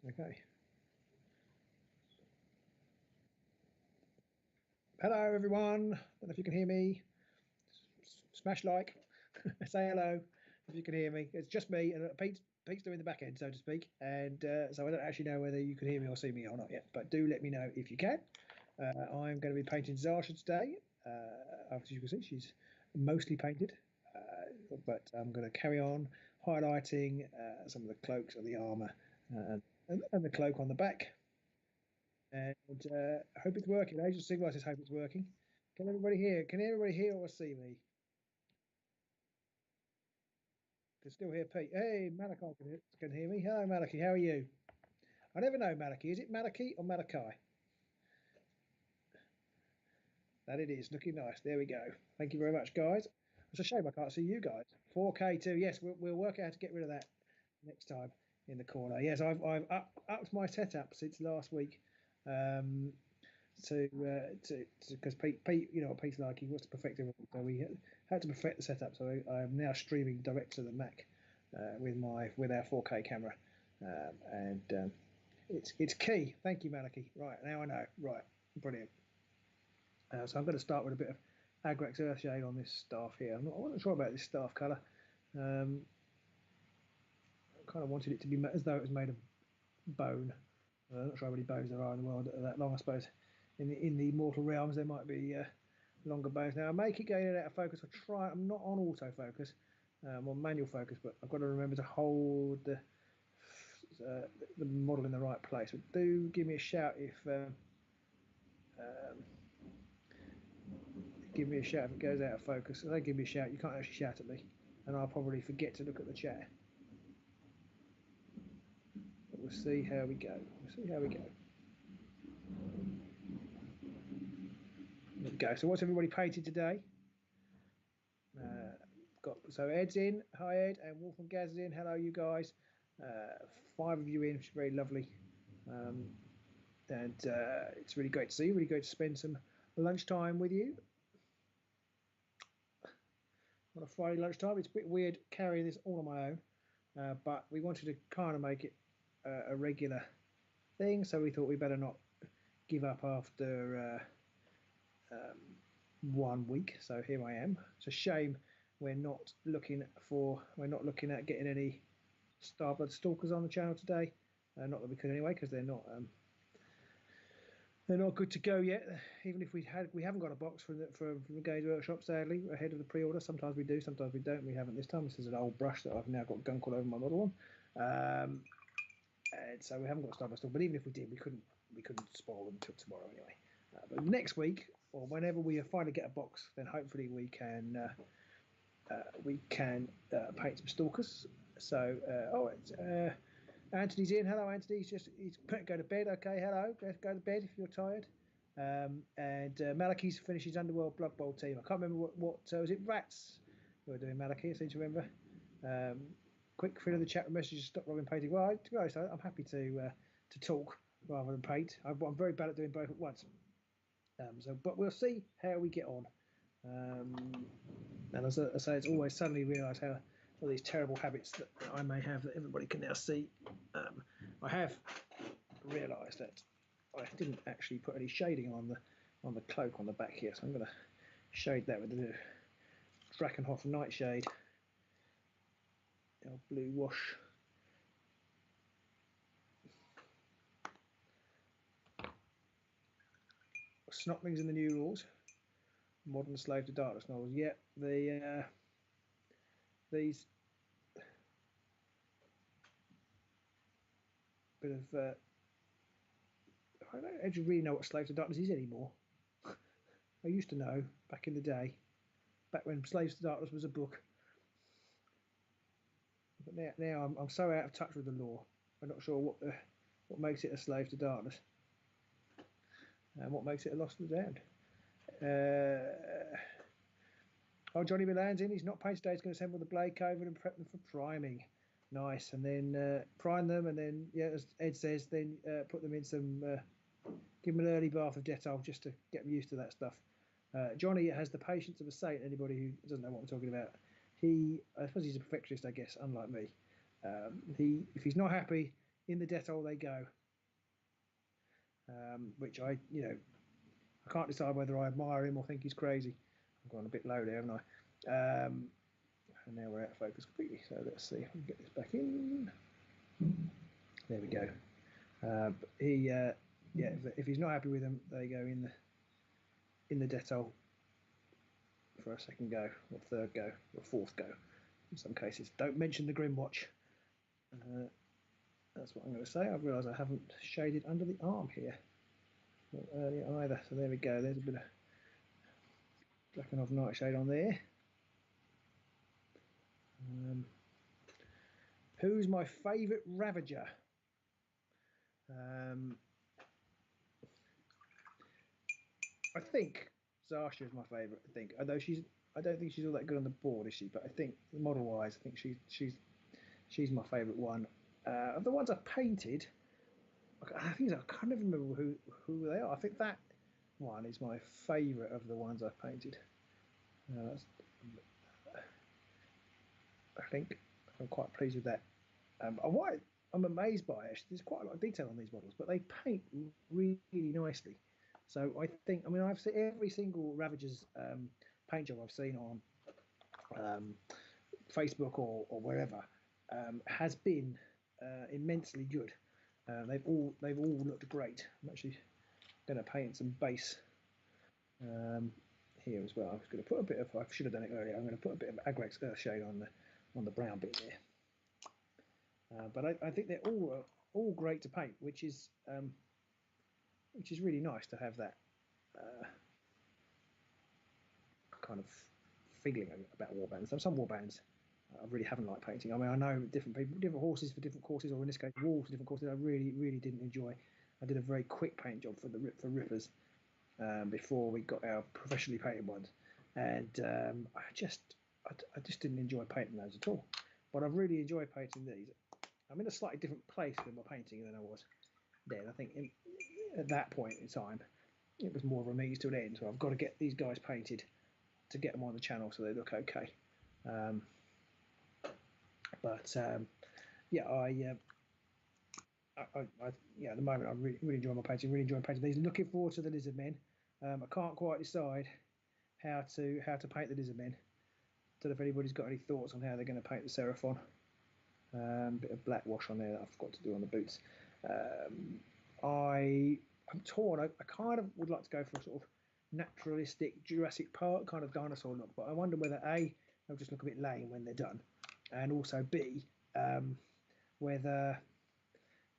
Okay. Hello, everyone. Don't know if you can hear me. Smash like. Say hello if you can hear me. It's just me, and Pete's doing the back end, so to speak. And so I don't actually know whether you can hear me or see me or not yet. But do let me know if you can. I'm going to be painting Sasha today. As you can see, she's mostly painted. But I'm going to carry on highlighting some of the cloaks and the armor and the cloak on the back. And I hope it's working. Agent Sigmar says hope it's working. Can everybody hear? Can everybody hear or see me? Can still hear Pete. Hey, Malachi can hear me. Hello, Malachi. How are you? I never know, Malachi. Is it Malachi or Malachi? That it is. Looking nice. There we go. Thank you very much, guys. It's a shame I can't see you guys. 4K too. Yes, we'll work out how to get rid of that next time in the corner. Yes, I've upped my setup since last week. Because Pete, you know what Pete's like. He wants to perfect everything, so we had to perfect the setup. So I am now streaming direct to the Mac with our 4K camera, and it's key. Thank you, Maliki. Right, now I know. Right, brilliant. So I'm going to start with a bit of Aggrex Earthshade on this staff here. I'm not sure about this staff colour. I kind of wanted it to be as though it was made of bone. I'm not sure how many bones there are in the world that are that long. I suppose in the mortal realms there might be longer bones. Now I may keep going in and out of focus. I try. I'm not on autofocus. I'm on manual focus, but I've got to remember to hold the model in the right place. But do give me a shout if give me a shout if it goes out of focus. If they give me a shout, you can't actually shout at me, and I'll probably forget to look at the chat. But we'll see how we go. We'll see how we go. There we go. So what's everybody painted today? So Ed's in. Hi Ed, and Wolf and Gaz is in. Hello you guys. 5 of you in, which is very lovely. And it's really great to see you. Really great to spend some lunchtime with you on a Friday lunchtime. It's a bit weird carrying this all on my own, but we wanted to kind of make it a regular thing, so we thought we better not give up after 1 week. So here I am. It's a shame we're not looking at getting any Starblood Stalkers on the channel today. Not that we could anyway, because they're not good to go yet. Even if we haven't got a box from the Games Workshop, sadly, ahead of the pre-order. Sometimes we do, sometimes we don't. We haven't this time. This is an old brush that I've now got gunk all over my model on. And so we haven't got Starblood Stalkers. But even if we did, we couldn't spoil them until tomorrow anyway. But next week, or whenever we finally get a box, then hopefully we can paint some stalkers. So Anthony's in. Hello, Anthony. He's go to bed. Okay, hello. Go to bed if you're tired. And Malachi's finished his Underworld Blood Bowl team. I can't remember what was it Rats who were doing Malachi, I seem to remember. Quick fill of the chat messages, stop Robin painting. Well, to be honest, I'm happy to talk rather than paint. I'm very bad at doing both at once. But we'll see how we get on. And as I say, it's always suddenly realise how all these terrible habits that I may have that everybody can now see. I have realised that I didn't actually put any shading on the cloak on the back here, so I'm going to shade that with the Drakenhof Nightshade, our blue wash. Snotlings in the new rules. Modern Slave to Darkness novels. Yeah, these bit of I don't actually really know what Slave to Darkness is anymore. I used to know back in the day, back when Slaves to Darkness was a book. But now I'm so out of touch with the lore. I'm not sure what makes it a Slave to Darkness and what makes it a Lost to the Damned. Johnny Milan's in. He's not painted today. He's going to assemble the blade coven and prep them for priming. Nice. And then prime them, and then, yeah, as Ed says, then put them in some, give them an early bath of Dettol just to get them used to that stuff. Johnny has the patience of a saint. Anybody who doesn't know what I'm talking about, I suppose he's a perfectionist, I guess, unlike me. If he's not happy, in the death hole they go. Which I can't decide whether I admire him or think he's crazy. I've gone a bit low there, haven't I? And now we're out of focus completely. So let's see if we can get this back in. There we go. If he's not happy with them, they go in the death hole for a second go, or third go, or fourth go. In some cases, don't mention the Grimwatch. That's what I'm going to say. I've realised I haven't shaded under the arm here earlier either. So there we go. There's a bit of Drakenhof Nightshade on there. Who's my favourite Ravager? I think Sasha is my favourite. I think, although I don't think she's all that good on the board, is she? But I think model-wise, I think she's my favourite one. Of the ones I've painted, I can't even remember who they are. I think that one is my favourite of the ones I've painted. I think I'm quite pleased with that. I'm amazed by it. There's quite a lot of detail on these models, but they paint really nicely. So I think, I've seen every single Ravager's paint job I've seen on Facebook or wherever has been immensely good. They've all looked great. I'm actually going to paint some base here as well. I was going to put a bit of, I should have done it earlier. I'm going to put a bit of Aggrex Earthshade on the brown bit there. But I think they're all great to paint, which is really nice to have that kind of feeling about warbands. Some warbands I really haven't liked painting. I know different people, different horses for different courses, or in this case, wolves for different courses. I really didn't enjoy. I did a very quick paint job for Rippers before we got our professionally painted ones, and I just didn't enjoy painting those at all. But I've really enjoyed painting these. I'm in a slightly different place with my painting than I was then. I think at that point in time, it was more of a means to an end. So I've got to get these guys painted to get them on the channel so they look okay. At the moment I'm really enjoying my painting. Really enjoying painting these. Looking forward to the lizard men. I can't quite decide how to paint the lizard men. Don't know if anybody's got any thoughts on how they're going to paint the Seraphon. Bit of black wash on there that I forgot to do on the boots. I'm torn. I kind of would like to go for a sort of naturalistic Jurassic Park kind of dinosaur look, but I wonder whether A, they'll just look a bit lame when they're done, and also B, whether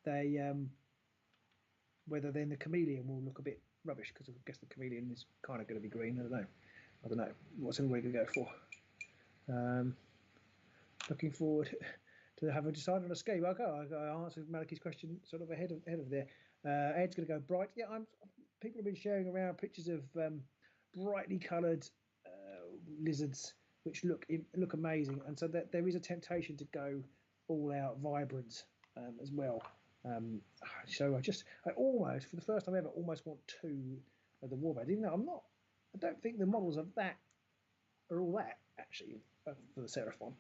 then the chameleon will look a bit rubbish, because I guess the chameleon is kind of going to be green. I don't know. What's everybody going to go for? Looking forward to having decided on a scheme. I answered Maliki's question sort of ahead of there. Ed's going to go bright. Yeah, people have been sharing around pictures of brightly coloured lizards which look amazing, and so that there is a temptation to go all out vibrant as well. So I almost, for the first time ever, almost want two of the warbands, even though I don't think the models of that are all that actually for the Seraphon.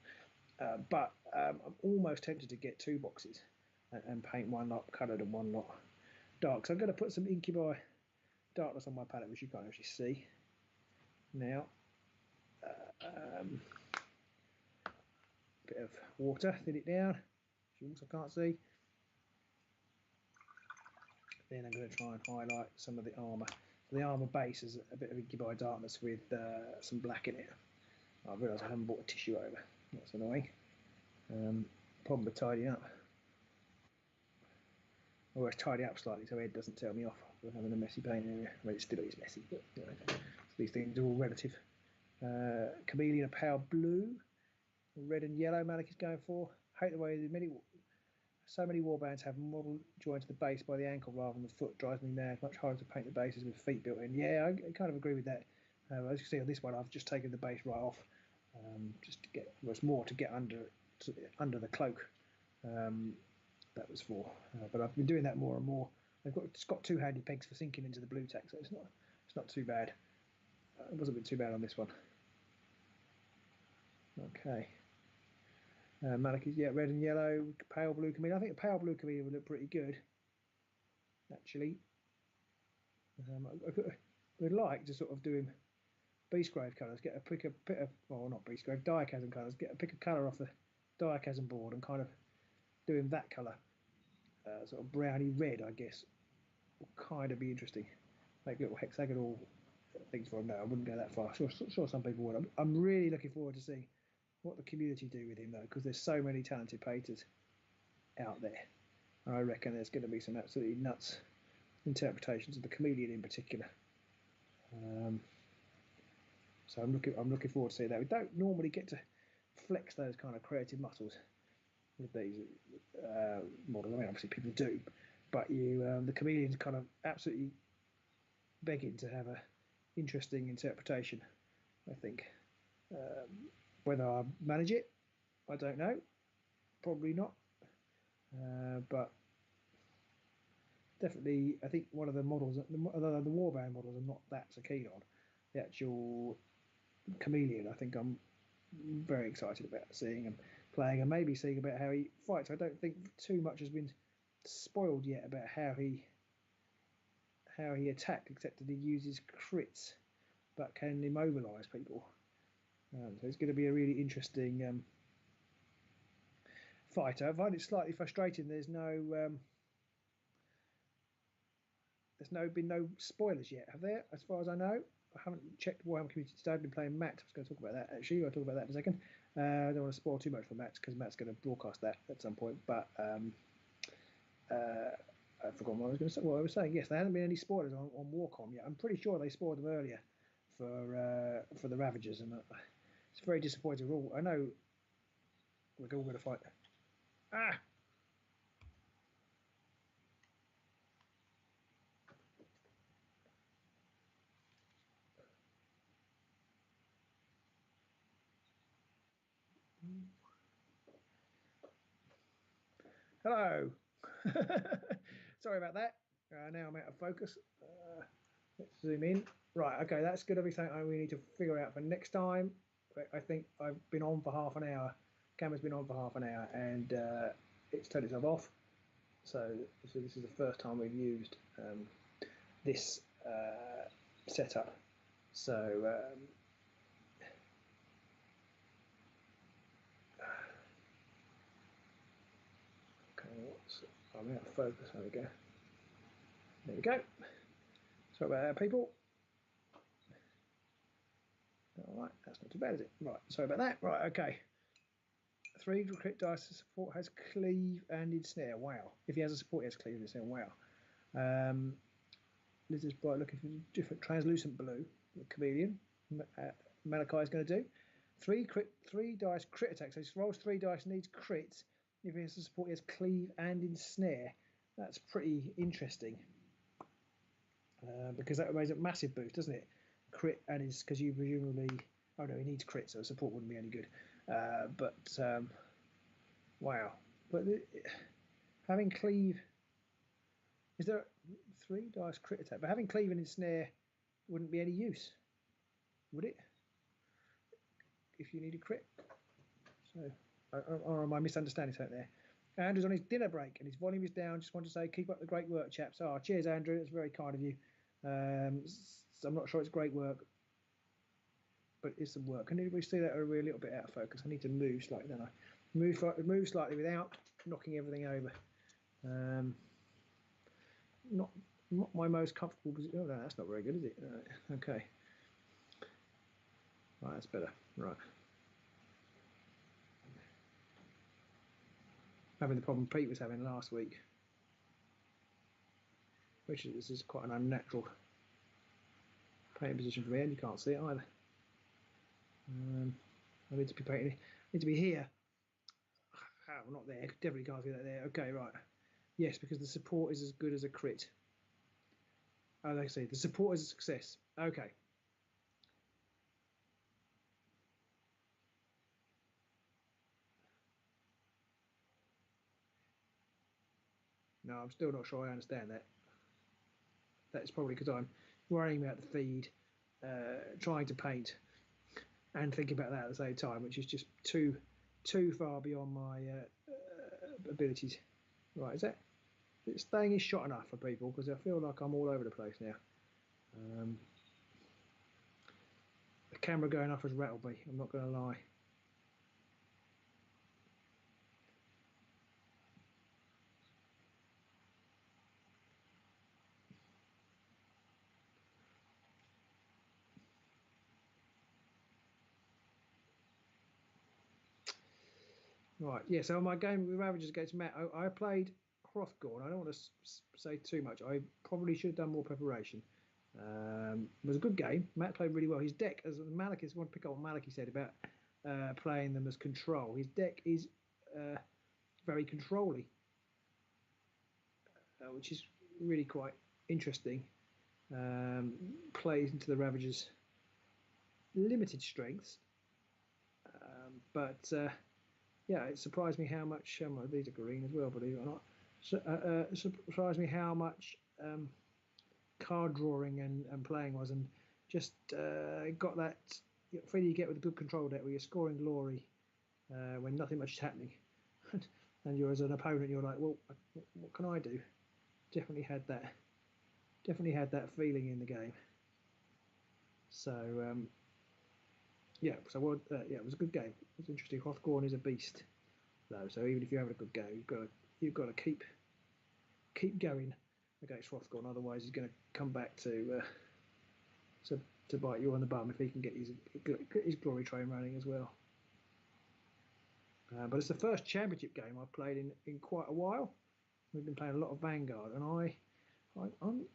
But I'm almost tempted to get two boxes and paint one lot coloured and one lot dark. So I'm going to put some Incubi darkness on my palette, which you can't actually see now. Bit of water, thin it down, which you also can't see. Then I'm going to try and highlight some of the armour. So the armour base is a bit of Incubi darkness with some black in it. I realise I haven't brought a tissue over. That's annoying. Problem with tidying up. I always tidy up slightly so Ed doesn't tell me off for having a messy paint area. I mean, it still is messy, but so these things are all relative. Chameleon, a pale blue, red and yellow. Malik is going for. Hate the way so many warbands have model joined to the base by the ankle rather than the foot. Drives me mad. Much harder to paint the bases with feet built in. Yeah, I kind of agree with that. As you can see on this one, I've just taken the base right off. Just to get, was more to get under the cloak. That was for, but I've been doing that more and more. It's got two handy pegs for sinking into the blue tack, so it's not too bad. It wasn't been too bad on this one. Okay. Malicious, yeah, red and yellow, pale blue chameleon. I think the pale blue chameleon would look pretty good, actually. I would like to sort of do him Beastgrave colours, get a pick of, well, not Beastgrave, Diachasm colours, get a pick of colour off the Diachasm board and kind of do him that colour, sort of browny red, I guess, will kind of be interesting. Make little hexagonal things for him. No, I wouldn't go that far. Sure, some people would. I'm really looking forward to seeing what the community do with him, though, because there's so many talented painters out there. And I reckon there's going to be some absolutely nuts interpretations of the chameleon in particular. So I'm looking forward to seeing that. We don't normally get to flex those kind of creative muscles with these models. I mean, obviously people do, but the chameleon's kind of absolutely begging to have a interesting interpretation, I think. Whether I manage it, I don't know. Probably not. But definitely, I think one of the models, the Warband models, I'm not that so keen on. The actual chameleon, I think I'm very excited about seeing and playing, and maybe seeing about how he fights. I don't think too much has been spoiled yet about how he attacks, except that he uses crits, but can immobilise people. So it's going to be a really interesting fight. I find it slightly frustrating. There's been no spoilers yet, have there? As far as I know, I haven't checked Warhammer Community today. I've been playing Matt. I was going to talk about that actually. I'll talk about that in a second. I don't want to spoil too much for Matt because Matt's going to broadcast that at some point. But I've forgotten what I was going to say. What I was saying, yes, there hasn't been any spoilers on Warcom yet. I'm pretty sure they spoiled them earlier for the Ravagers, and it's very disappointing. I know we're all going to fight. Ah! Hello. Sorry about that. Now I'm out of focus. Let's zoom in. Right, okay, that's good. Everything we need to figure out for next time. I think I've been on for half an hour. Camera's been on for half an hour, and it's turned itself off. So this is the first time we've used this setup. So I'm out of focus. There we go. There we go. Sorry about that, people. All right, that's not too bad, is it? Right, sorry about that. Right, okay. 3 crit dice to support has cleave and ensnare. Wow. If he has a support, he has cleave and ensnare. Wow. This is bright looking for different translucent blue. The chameleon. Malachi is going to do 3 dice crit attack. So he rolls 3 dice, needs crits. If he has a support, he has cleave and ensnare. That's pretty interesting. Because that raise a massive boost, doesn't it? Crit and is because you presumably, oh no, he needs crit, so support wouldn't be any good. Wow. But having cleave, is there 3 dice crit attack? But having cleave and ensnare wouldn't be any use, would it? If you need a crit. So, or am I misunderstanding something there? Andrew's on his dinner break and his volume is down. Just want to say, keep up the great work, chaps. Oh, cheers, Andrew. That's very kind of you. So I'm not sure it's great work, but it's some work. Can anybody see that? We're a little bit out of focus. I need to move slightly, don't I? Move slightly without knocking everything over. Not my most comfortable position. Oh, no, that's not very good, is it? Okay. Right, that's better. Right. Having the problem Pete was having last week, which this is quite an unnatural painting position for me, and you can't see it either. I need to be painting. I need to be here. Oh, not there. Definitely can't see that there. Okay, right. Yes, because the support is as good as a crit. Oh, like I say, the support is a success. Okay. No, I'm still not sure I understand that. That's probably because I'm worrying about the feed, trying to paint, and thinking about that at the same time, which is just two too far beyond my abilities. Right, is that staying is shot enough for people? Because I feel like I'm all over the place now. The camera going off has rattled me, I'm not going to lie. Right, yeah, so my game with Ravagers against Matt, I played Hrothgorn. I don't want to say too much. I probably should have done more preparation. It was a good game. Matt played really well. His deck, as Malicious, I want to pick up what Malicious said about playing them as control. His deck is very controlly, which is really quite interesting. Plays into the Ravagers' limited strengths, but yeah, it surprised me how much. These are green as well, believe it or not. Surprised me how much card drawing and playing was, and just got that feeling you get with a good control deck where you're scoring glory when nothing much is happening, and you're as an opponent, you're like, well, what can I do? Definitely had that feeling in the game. So yeah, yeah, it was a good game. It was interesting. Hrothgorn is a beast, though. So even if you're having a good go, you've got to keep going against Hrothgorn. Otherwise, he's going to come back to bite you on the bum if he can get his glory train running as well. But it's the first championship game I've played in quite a while. We've been playing a lot of Vanguard, and I'm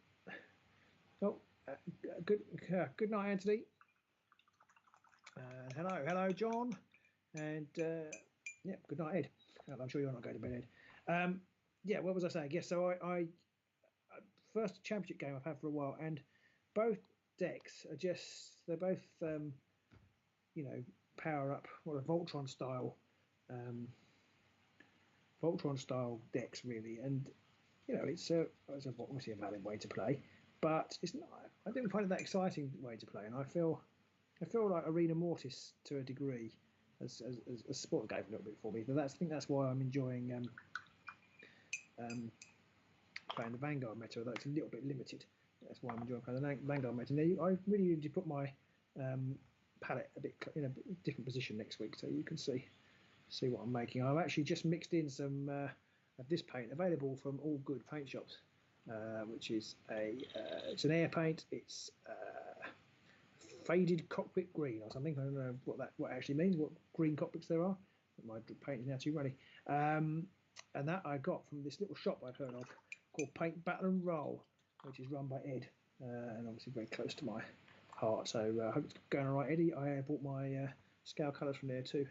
good night, Anthony. Hello, John, and yeah, good night, Ed. I'm sure you're not going to bed, Ed. Yeah, what was I saying? Yes, so I first championship game I've had for a while, and both decks are they're both power up or a Voltron style decks really, and it's obviously a valid way to play, but it's not. I didn't find it that exciting way to play, and I feel like Arena Mortis to a degree as a sport game a little bit for me. But I think that's why I'm enjoying playing the Vanguard meta. Although it's a little bit limited. That's why I'm enjoying playing the Vanguard meta. Now, I really need to put my palette a bit in a different position next week, so you can see what I'm making. I've actually just mixed in some of this paint available from all good paint shops, which is it's an air paint. It's faded cockpit green or something. I don't know what actually means, what green cockpits there are. My paint is now too runny. And that I got from this little shop I've heard of called Paint Battle and Roll, which is run by Ed, and obviously very close to my heart. So I hope it's going all right, Eddie. I bought my scale colours from there too,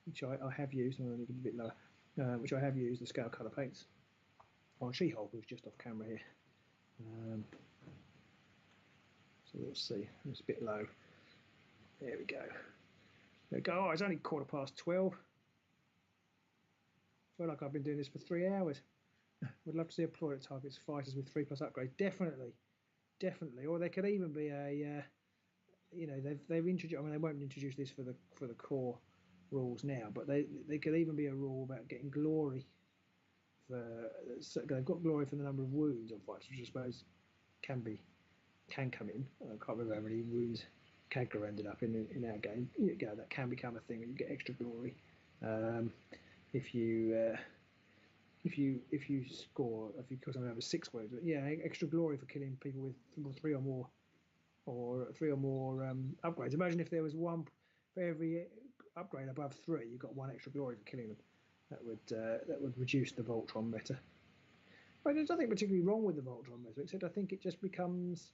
which I have used. I'm going to need a bit lower, which I have used the scale colour paints on She-Hulk, who's just off camera here. So let's see. It's a bit low. There we go. There we go. Oh, it's only 12:15. I feel like I've been doing this for 3 hours. Would love to see a ploy that targets fighters with 3+ upgrades. Definitely. Or there could even be a, they've introduced. I mean, they won't introduce this for the core rules now, but they could even be a rule about getting glory. So they've got glory for the number of wounds on fighters, which I suppose can come in. I can't remember how many wounds Kagler ended up in our game. That can become a thing when you get extra glory. If you score, if you kill someone over 6 wounds, but yeah, extra glory for killing people with 3 or more upgrades. Imagine if there was one for every upgrade above 3, you got 1 extra glory for killing them. That would reduce the Voltron meta. But there's nothing particularly wrong with the Voltron meta, except I think it just becomes,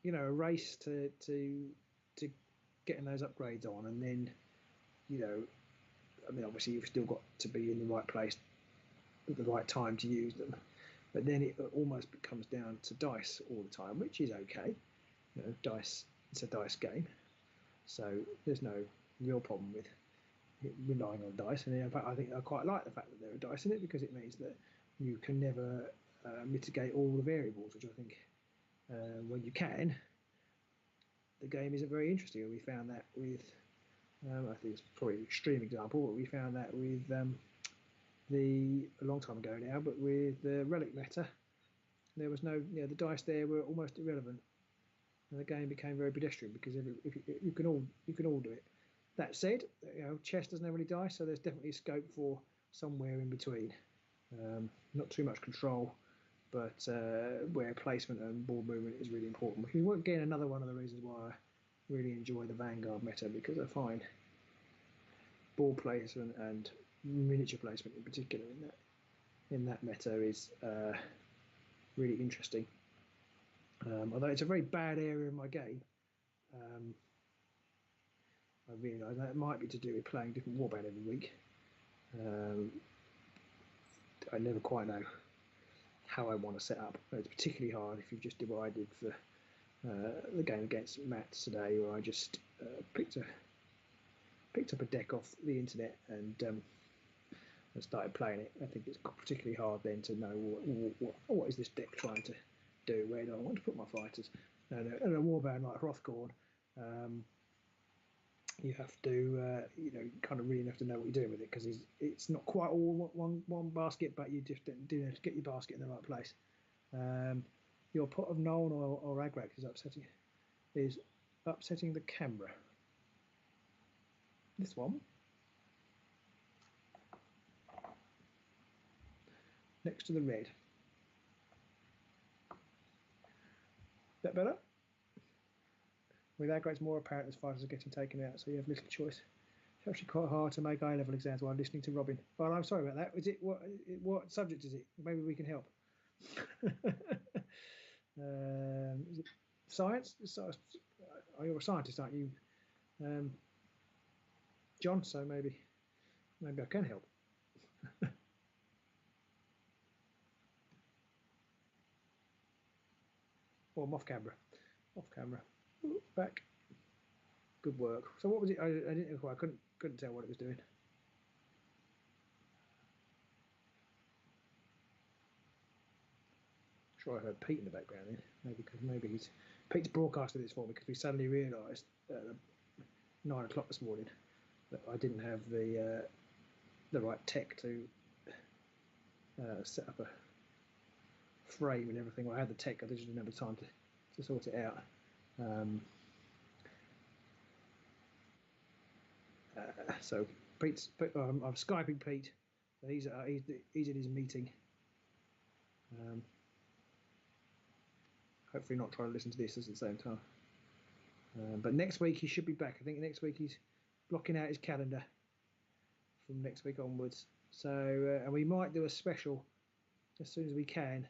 a race to getting those upgrades on, and then, I mean, obviously you've still got to be in the right place at the right time to use them, but then it almost comes down to dice all the time, which is okay. Dice, it's a dice game, so there's no real problem with relying on dice. And in fact, I think I quite like the fact that there are dice in it, because it means that you can never mitigate all the variables, which I think when you can, the game isn't very interesting. And we found that with I think it's probably an extreme example, but we found that with a long time ago now, but with the relic meta, there was no, the dice there were almost irrelevant, and the game became very pedestrian because you can all do it. That said, chess doesn't have any dice, so there's definitely scope for somewhere in between. Not too much control, but where placement and board movement is really important. Which is again another one of the reasons why I really enjoy the Vanguard meta, because I find board placement and miniature placement in particular in that meta is really interesting. Although it's a very bad area in my game, I realise that might be to do with playing different warband every week. I never quite know how I want to set up. It's particularly hard if you've just divided for the game against Matt today, where I just picked up a deck off the internet and started playing it. I think it's particularly hard then to know what is this deck trying to do, where do I want to put my fighters. And a warband like Hrothgorn, you have to kind of really have to know what you're doing with it, because it's not quite all one basket, but you just do have to get your basket in the right place. Your pot of Nuln or Aggrex is upsetting the camera. This one next to the red. That better? With Aggrex more apparent as fighters are getting taken out, so you have little choice. It's actually quite hard to make A-level exams while listening to Robin. Well, I'm sorry about that. Is it what subject is it? Maybe we can help. Is it science? Oh, you're a scientist, aren't you, John? So maybe I can help. Or I'm off camera. Off camera. Ooh, back. Good work. So what was it? I didn't. I couldn't tell what it was doing. Sure, I heard Pete in the background then. Maybe Pete's broadcasted this for me because we suddenly realised at 9 o'clock this morning that I didn't have the right tech to set up a frame and everything. Well, I had the tech, I just didn't have the time to sort it out. So I'm Skyping Pete. He's in his meeting. Hopefully not trying to listen to this at the same time. But next week he should be back. I think next week he's blocking out his calendar from next week onwards. So and we might do a special as soon as we can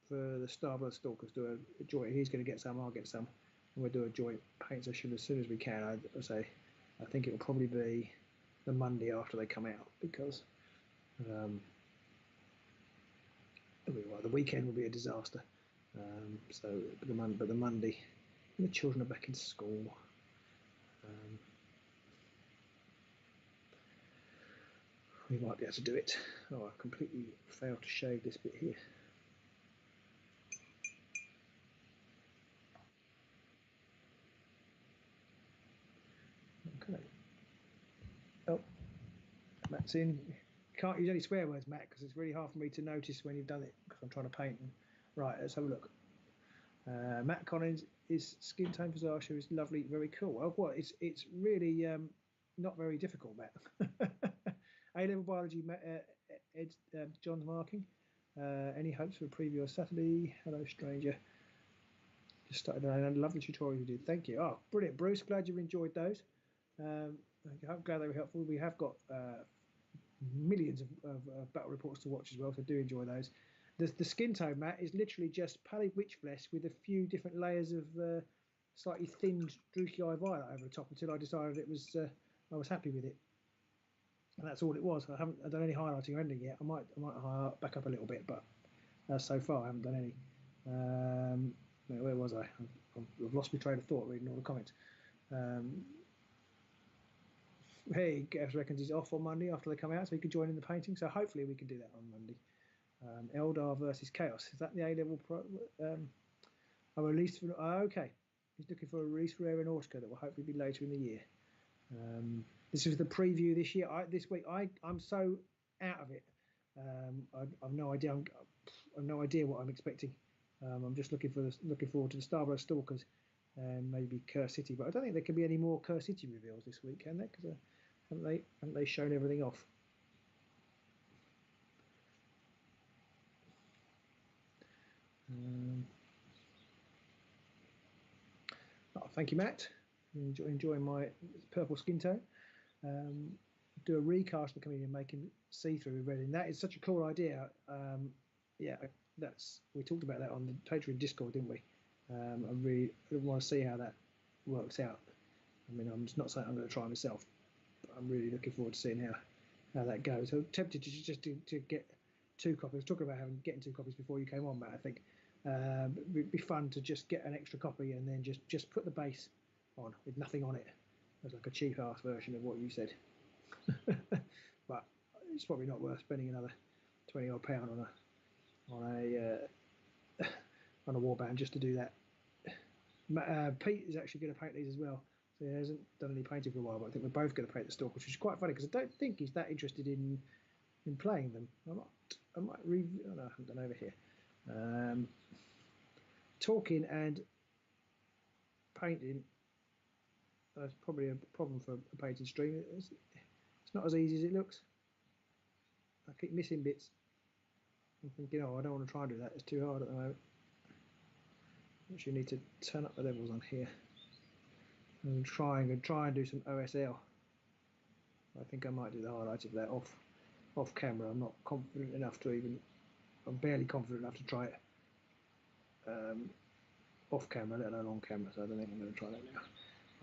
for the Starblood Stalkers. Do a joint. He's going to get some. I'll get some, and we'll do a joint paint session as soon as we can. I think it will probably be the Monday after they come out, because the weekend will be a disaster. But the Monday, the children are back in school. We might be able to do it. Oh, I completely failed to shave this bit here. Okay. Oh, Matt's in. Can't use any swear words, Matt, because it's really hard for me to notice when you've done it, because I'm trying to paint. Right, let's have a look. Matt Collins, his skin tone for Sasha is lovely, very cool. Well, it's really not very difficult, Matt. A-level biology, John's marking. Any hopes for a preview on Saturday? Hello, stranger. Just started a lovely tutorial you did. Thank you. Oh, brilliant, Bruce. Glad you enjoyed those. I'm glad they were helpful. We have got millions of battle reports to watch as well, so do enjoy those. The skin tone, Matt, is literally just pallid witch flesh with a few different layers of slightly thinned Druchii violet over the top until I decided it was I was happy with it, and that's all it was. I haven't done any highlighting or anything yet. I might highlight back up a little bit, but so far I haven't done any. Where was I? I've lost my train of thought reading all the comments. Hey, Gavs reckons he's off on Monday after they come out, so he can join in the painting. So hopefully we can do that on Monday. Eldar versus Chaos. Is that the A-level a release for? Okay, he's looking for a release for Aeronautica that will hopefully be later in the year. This is the preview this year. This week I'm so out of it. I've no idea. I've no idea what I'm expecting. I'm just looking forward to the Starburst Stalkers and maybe Curse City. But I don't think there can be any more Curse City reveals this week, can there? Because haven't they shown everything off? Oh, thank you, Matt. Enjoying my purple skin tone. Do a recast of the comedian making see-through with red, and that is such a cool idea. Yeah, we talked about that on the Patreon Discord, didn't we? I really want to see how that works out. I mean, I'm just not saying I'm going to try myself, but I'm really looking forward to seeing how that goes. So I'm tempted to just to get 2 copies. I was talking about getting 2 copies before you came on, Matt. I think it'd be fun to just get an extra copy and then just put the base on with nothing on it. It's like a cheap ass version of what you said. But it's probably not worth spending another £20 odd on a warband just to do that. Pete is actually going to paint these as well, so he hasn't done any painting for a while. But I think we're both going to paint the Stalkers, which is quite funny because I don't think he's that interested in playing them. I might review. Oh, no, I haven't done over here. Talking and painting. That's probably a problem for a painted stream. It's not as easy as it looks. I keep missing bits. I'm thinking, oh, I don't want to try and do that. It's too hard at the moment. Actually, need to turn up the levels on here and try and do some OSL. I think I might do the highlights of that off camera. I'm not confident enough to even. I'm barely confident enough to try it off camera, let alone on camera. So I don't think I'm going to try that now.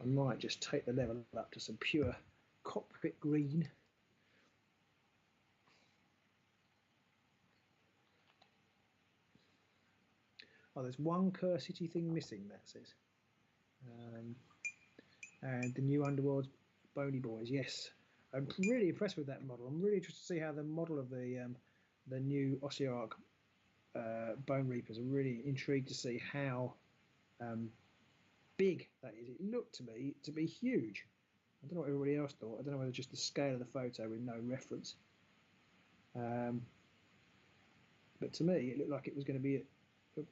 I might just take the level up to some pure cockpit green. Oh, there's one Curse City thing missing, that says. And the new Underworld's Bony Boys, yes. I'm really impressed with that model. I'm really interested to see how the model of the new Ossiarch Bone Reapers. I'm really intrigued to see how big that is. It looked to me to be huge. I don't know what everybody else thought. I don't know whether just the scale of the photo with no reference. But to me, it looked like it was going to be a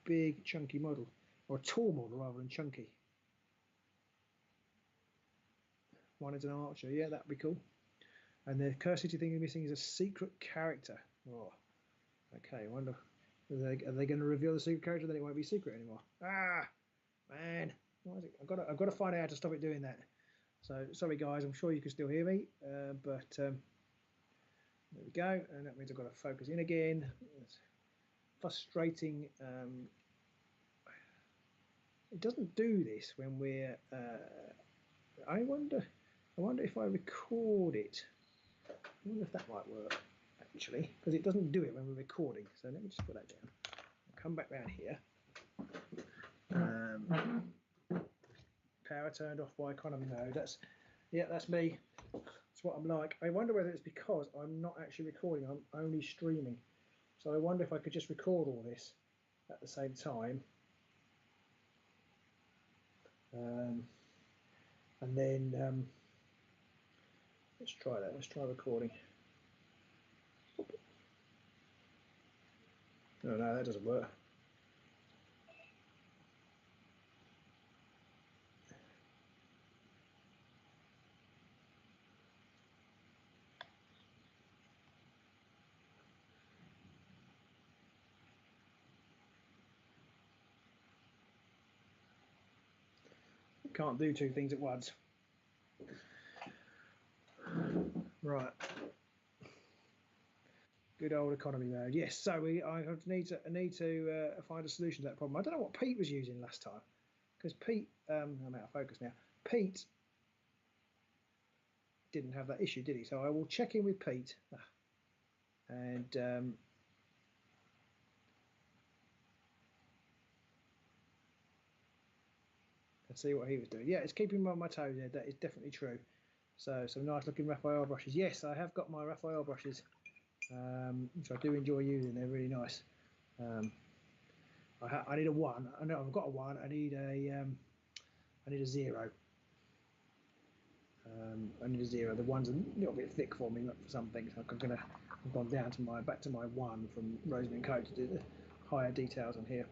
big, chunky model, or a tall model rather than chunky. One is an archer. Yeah, that'd be cool. And the Curse City thing missing is a secret character. Oh, okay. I wonder, are they going to reveal the secret character? Then it won't be secret anymore. Ah, man. What is it? I've got to find out how to stop it doing that. So sorry guys, I'm sure you can still hear me, but there we go, and that means I've got to focus in again. It's frustrating. It doesn't do this when we're. I wonder if I record it. I wonder if that might work actually, because it doesn't do it when we're recording. So let me just put that down. I'll come back round here. Power turned off by economy mode. That's me. That's what I'm like. I wonder whether it's because I'm not actually recording. I'm only streaming. So I wonder if I could just record all this at the same time. And then let's try that. Let's try recording. No, that doesn't work. Can't do 2 things at once. Right. Good old economy mode. Yes. So I need to find a solution to that problem. I don't know what Pete was using last time, because Pete. I'm out of focus now. Pete didn't have that issue, did he? So I will check in with Pete and. See what he was doing. Yeah, it's keeping me on my toes. Yeah, that is definitely true. So some nice looking Raphael brushes. Yes, I have got my Raphael brushes, which I do enjoy using. They're really nice. I need a 1. I know I've got a 1. I need a 0. Only the 0. The 1's a little bit thick for me for some things. I've gone down to back to my 1 from Rosemary & Co to do the higher details on here.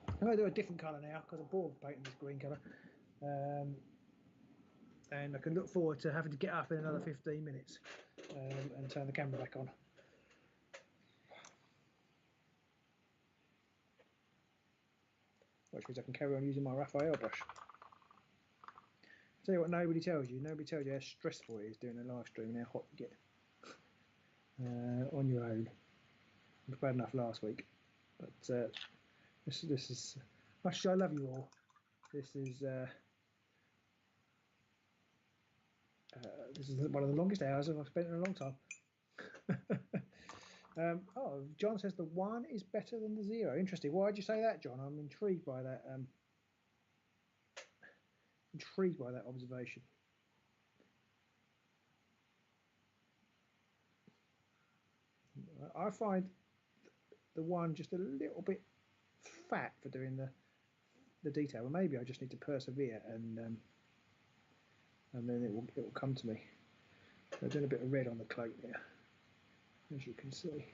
I'm going to do a different colour now because I'm bored of painting this green colour. And I can look forward to having to get up in another 15 minutes and turn the camera back on. Which means I can carry on using my Raphael brush. Tell you what, nobody tells you how stressful it is doing a live stream and how hot you get on your own. It was bad enough last week, but this is much as I love you all. This is one of the longest hours I've spent in a long time. Oh, John says the 1 is better than the 0. Interesting. Why did you say that, John? I'm intrigued by that. Intrigued by that observation. I find the 1 just a little bit fat for doing the detail. Well, maybe I just need to persevere and then it will come to me. I'm doing a bit of red on the cloak there, as you can see.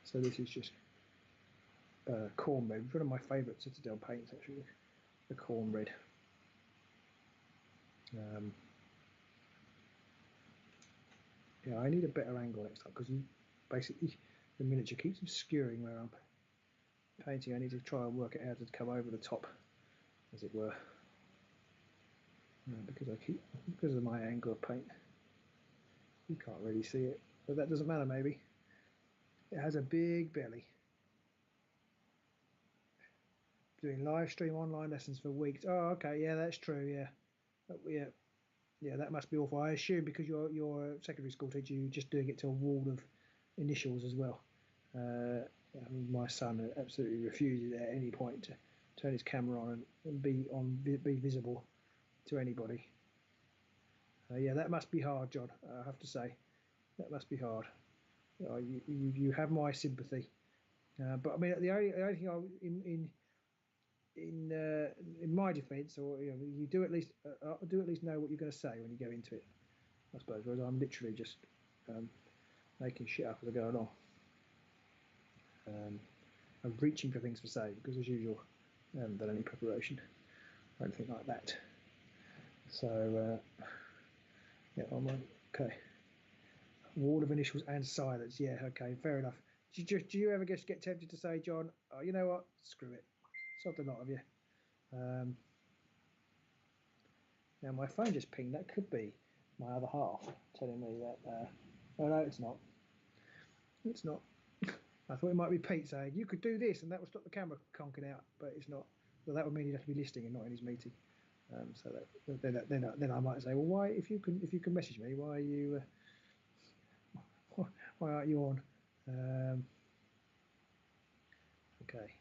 So this is just corn red, one of my favourite Citadel paints actually, the corn red. Yeah, I need a better angle next time because basically the miniature keeps obscuring where I'm painting. I need to try and work it out to come over the top, as it were, because of my angle of paint. You can't really see it, but that doesn't matter. Maybe it has a big belly. Doing live stream online lessons for weeks. Oh, okay, yeah, that's true. Yeah, yeah, that must be awful. I assume because you're a secondary school teacher, you're just doing it to a wall of initials as well. My son absolutely refuses at any point to turn his camera on and be visible to anybody. Yeah, that must be hard, John. I have to say, that must be hard. You have my sympathy. But I mean, the only thing in my defence, or you do at least know what you're going to say when you go into it, I suppose. Whereas I'm literally just making shit up as I go along. I'm reaching for things to say because, as usual, I haven't done any preparation or anything like that. So yeah, okay. Wall of initials and silence. Yeah, okay, fair enough. Do you ever just get tempted to say, John, oh, you know what? Screw it. Sod the lot of you. Now my phone just pinged. That could be my other half telling me that. Oh no, it's not. It's not. I thought it might be Pete saying you could do this, and that would stop the camera conking out, but it's not. Well, that would mean he'd have to be listening and not in his meeting. So then I might say, well, why? If you can message me, why are you? Why aren't you on? Okay.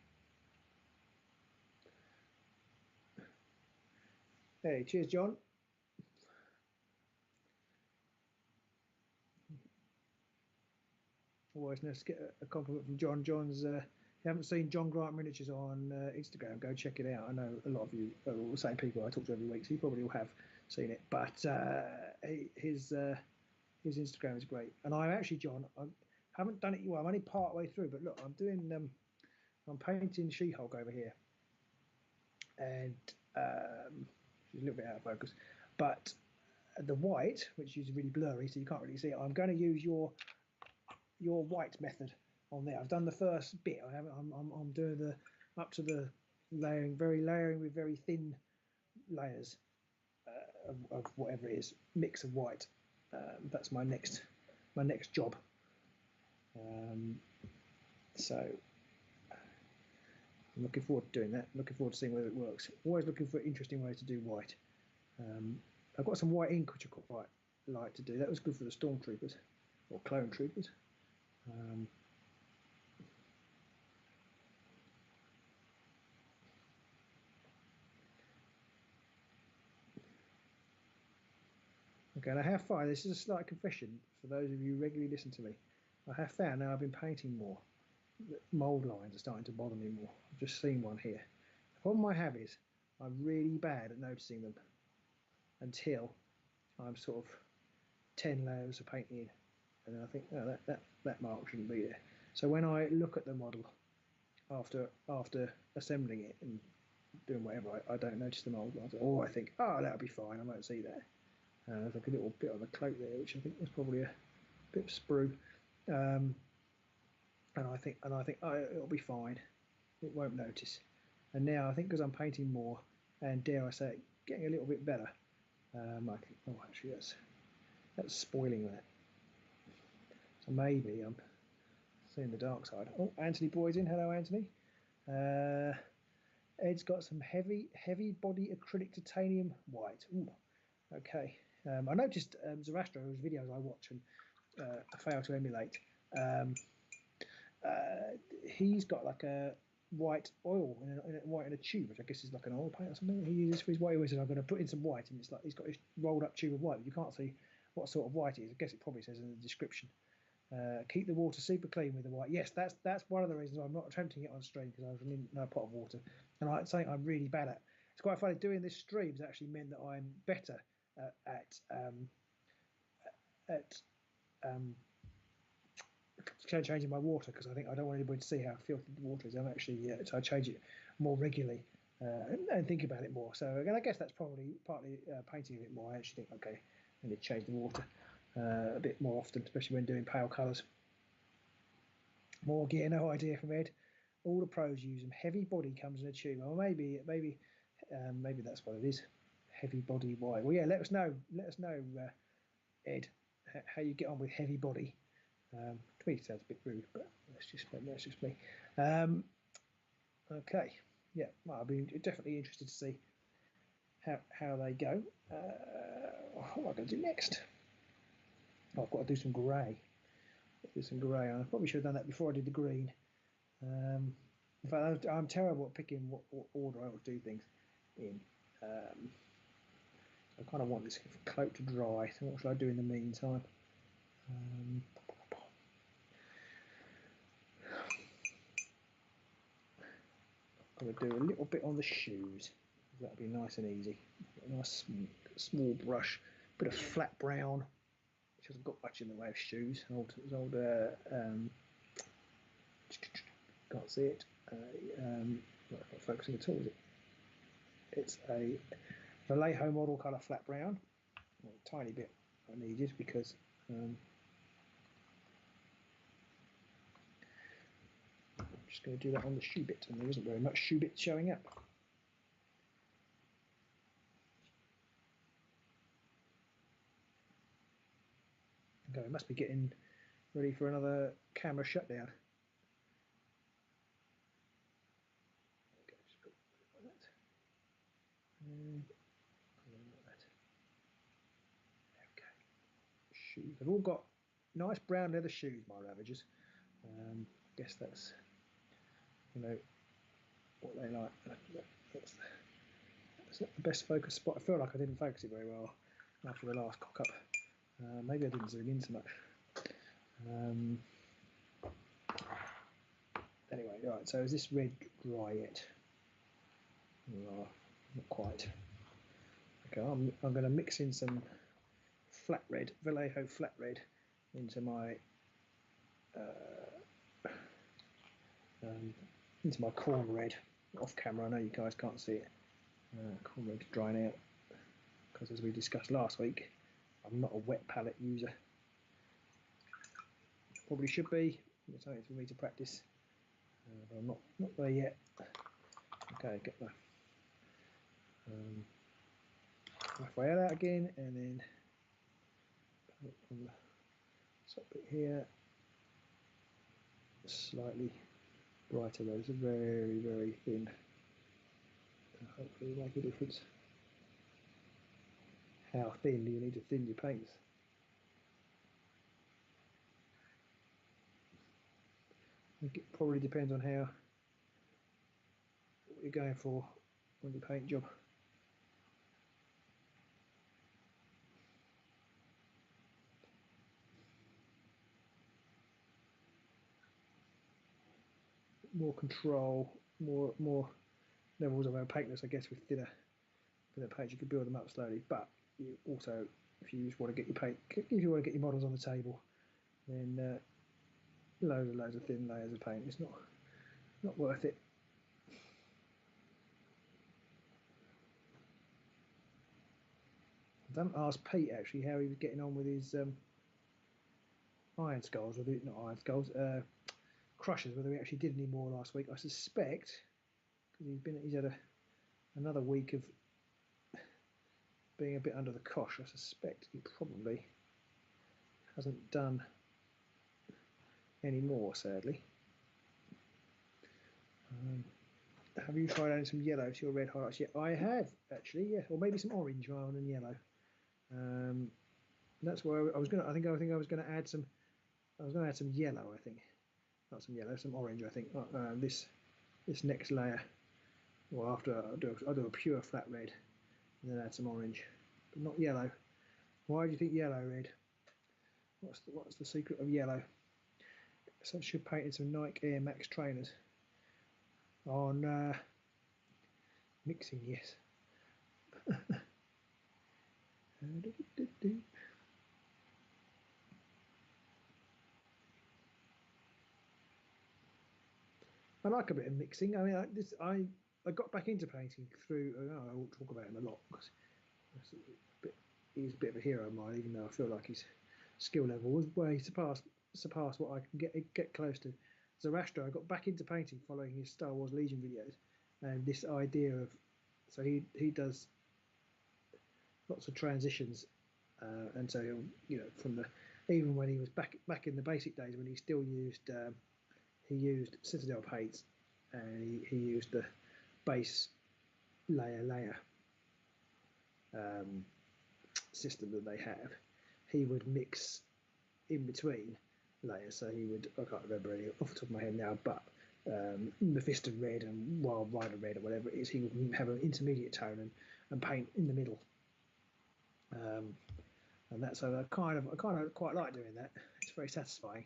Hey, cheers, John. Always nice to get a compliment from John. If you haven't seen John Grant Miniatures on Instagram, go check it out. I know a lot of you are all the same people I talk to every week, so you probably all have seen it. But his Instagram is great. And I'm actually, John, I haven't done it. Well, I'm only part way through, but look, I'm painting She-Hulk over here, and she's a little bit out of focus. But the white, which is really blurry, so you can't really see it, I'm going to use your white method on there. I've done the first bit. I'm doing the up to the layering with very thin layers of whatever it is, mix of white. That's my next job. So I'm looking forward to doing that. Looking forward to seeing whether it works. Always looking for interesting ways to do white. I've got some white ink which I quite like to do. That was good for the stormtroopers or clone troopers. Okay, and I have found, this is a slight confession for those of you who regularly listen to me, I have found now I've been painting more, that mould lines are starting to bother me more. I've just seen one here. The problem I have is I'm really bad at noticing them until I'm sort of 10 layers of paint in, and then I think, oh, that mark shouldn't be there. So when I look at the model after assembling it and doing whatever, I don't notice the mold. Or I think, oh, that'll be fine. I won't see that. There's like a little bit on the cloak there, which I think was probably a bit of sprue. And I think, oh, it'll be fine. It won't notice. And now I think because I'm painting more, and dare I say it, getting a little bit better, I think, oh, actually that's spoiling that. So maybe I'm seeing the dark side. Oh, Anthony Boyd's in. Hello, Anthony. Ed's got some heavy body acrylic titanium white. Ooh, okay. I noticed Zarastro's videos I watch and I fail to emulate. He's got like a white oil white in a tube, which I guess is like an oil paint or something. He uses for his white. He says, I'm going to put in some white, and it's like he's got this rolled up tube of white, but you can't see what sort of white it is. I guess it probably says in the description. Keep the water super clean with the white. Yes, that's one of the reasons I'm not attempting it on stream, because I was in a pot of water, and something I'm really bad at. It's quite funny, doing this stream has actually meant that I'm better at changing my water, because I think I don't want anybody to see how filthy the water is. I'm actually so I change it more regularly and think about it more. So again, I guess that's probably partly painting a bit more. I actually think, okay, I need to change the water a bit more often, especially when doing pale colours. More gear, no idea from Ed. All the pros use them. Heavy body comes in a tube. Well, maybe that's what it is. Heavy body white. Well, yeah, let us know, Ed, how you get on with heavy body. To me, it sounds a bit rude, but that's just me. Okay, yeah, well, I'll be definitely interested to see how they go. What am I going to do next? Oh, I've got to do some grey. I probably should have done that before I did the green. In fact, I'm terrible at picking what order I would do things in. I kind of want this cloak to dry, so what should I do in the meantime? I'm going to do a little bit on the shoes. That'll be nice and easy. A nice small brush, bit of flat brown, which hasn't got much in the way of shoes. Can't see it. Not focusing at all, is it? It's a Vallejo model colour flat brown. A tiny bit I needed because I'm just going to do that on the shoe bit, and there isn't very much shoe bit showing up. Okay, I must be getting ready for another camera shutdown. Okay, just put it like that. Okay. Shoes. They've all got nice brown leather shoes, my Ravagers. Guess that's, what they like. That's not the best focus spot. I feel like I didn't focus it very well after the last cock up. Maybe I didn't zoom in so much. Anyway, right, so is this red dry yet? Oh, not quite. Okay, I'm going to mix in some flat red, Vallejo flat red, into my corn red. Off camera, I know you guys can't see it. Corn red drying out, because as we discussed last week, I'm not a wet palette user. Probably should be. It's something for me to practice, but I'm not there yet. Okay, get the Raphael out again, and then put it on the top bit here. Slightly brighter. Those are very, very thin. Hopefully, make a difference. How thin do you need to thin your paints? I think it probably depends on what you're going for on your paint job. More control, more levels of opaqueness, I guess, with thinner paints, you can build them up slowly. But you also, if you just want to get your paint, if you want to get your models on the table, then loads of thin layers of paint, it's not worth it. I didn't ask Pete actually how he was getting on with his iron skulls, or not iron skulls, crushers, whether he actually did any more last week. I suspect, because he's had another week of being a bit under the cosh, I suspect he probably hasn't done any more, sadly. Have you tried adding some yellow to your red highlights yet? I have, actually, yeah, or maybe some orange rather than yellow. That's where I was going to. I think I was going to add some. I was going to add some yellow. I think, not some yellow, some orange. I think this next layer. Well, after I'll do a pure flat red, and then add some orange, but not yellow. Why do you think yellow red? What's the secret of yellow? Sasha painted some Nike Air Max trainers on mixing. Yes. I like a bit of mixing. I mean, I got back into painting through. I won't talk about him a lot because he's a bit of a hero of mine, even though I feel like his skill level was way surpassed what I can get close to. Zoroaster, I got back into painting following his Star Wars Legion videos, and this idea of, so he does lots of transitions, and so he'll, from the, even when he was back in the basic days when he still used he used Citadel paints, and he used the base layer system that they have. He would mix in between layers, so he would, I can't remember any off the top of my head now, but Mephisto red and Wild Rider red or whatever it is, he would have an intermediate tone and paint in the middle. And that's, so I kind of quite like doing that. It's very satisfying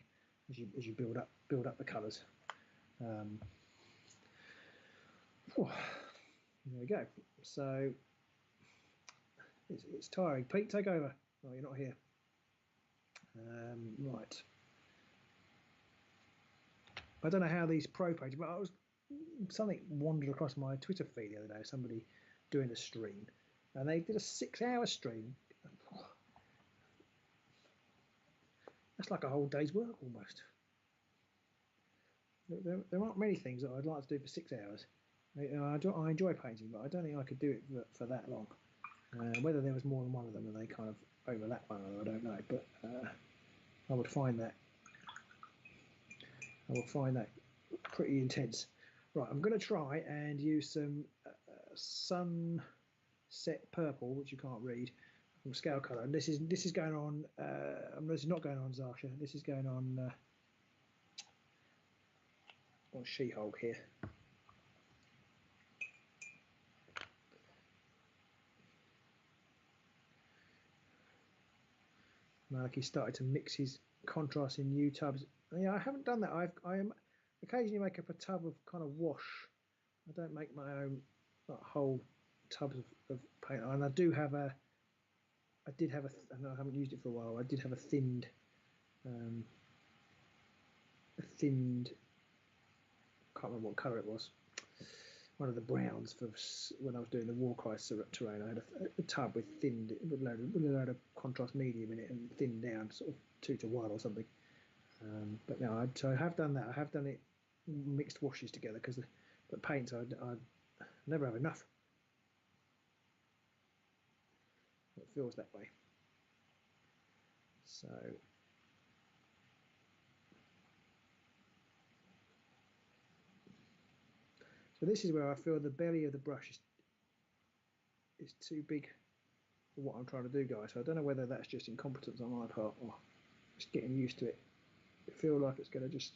as you build up the colours. There we go. So it's tiring. Pete, take over. Oh, you're not here. Right. I don't know how these pro pages, but something wandered across my Twitter feed the other day. Somebody doing a stream, and they did a 6-hour stream. That's like a whole day's work almost. There aren't many things that I'd like to do for 6 hours. I enjoy painting, but I don't think I could do it for that long. Whether there was more than one of them and they kind of overlap one another, I don't know. But I would find that pretty intense. Right, I'm going to try and use some Sunset Purple, which you can't read, from Scale Colour. And this is going on. This is not going on Sasha. This is going on She-Hulk here. Like he started to mix his contrast in new tubs. Yeah, I haven't done that. I occasionally make up a tub of kind of wash. I don't make my own whole tubs of paint. And I did have a, and I haven't used it for a while. I did have a thinned, can't remember what colour it was. One of the browns for when I was doing the Warcry terrain. I had a tub with a load of contrast medium in it and thinned down, sort of 2-to-1 or something. But no, so I have done that. I have done it mixed washes together because the paints I never have enough. It feels that way. So this is where I feel the belly of the brush is too big for what I'm trying to do, guys. So I don't know whether that's just incompetence on my part or just getting used to it. I feel like it's going to just